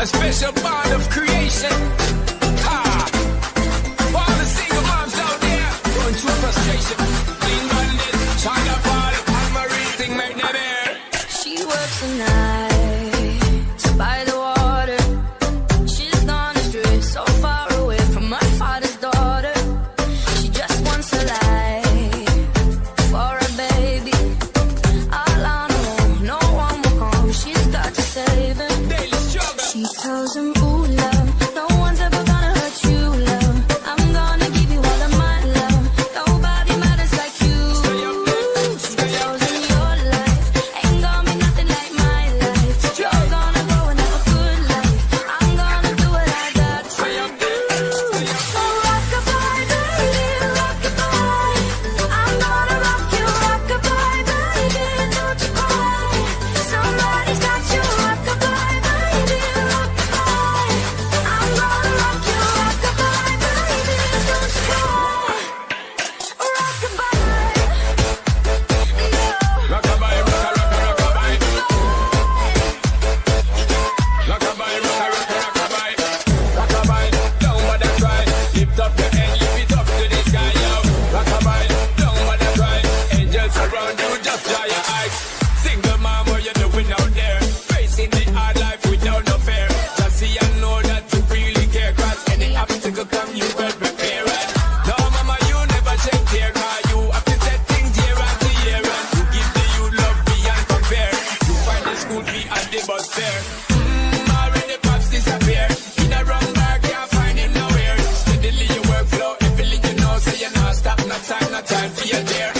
a special bond of creation. Ha! For all the single moms out there going through frustration. Clean bandit, China Paul, and Marie thing make them air. She works the night by the water. She's gone astray, so far away from her father's daughter. She just wants a life for a baby. All on her own, no one will come. She's got to save him. Daily struggle. She tells him, ooh, love, no one's ever gonna hurt you, love. I'm gonna give you all of my love. Nobody matters like you. She tells him your life ain't gonna be nothing like my life. You're gonna go and have a good life. I'm gonna do what I got to do. So rock-a-bye, baby, rock-a-bye. I'm gonna rock you, rock-a-bye, baby, don't you cry. Somebody's got you, rock-a-bye, baby, rock-a-bye. I'm gonna rock you, rock-a-bye, baby, don't you cry. Rock-a-bye, Rockabye, rockabye. Rockabye, rockabye. Rockabye, down by the cry. Lift up your head, lift it up to the sky, yo. Rockabye, down by the cry. Angels around you, just dry your eyes. Single mom, what you doing out there? Facing the hard life without no fear. Just see and know that you really care. Cause any obstacle come, you well prepare it. No, mama, you never shed tear. Cause you have to set things year after year. And you give the you love beyond compare. You find the school fee and the bus fare. Already pops disappear. In a wrong bar, can't find him nowhere. Steadily your workflow, everything you know, so you're not stop, no time for your dear.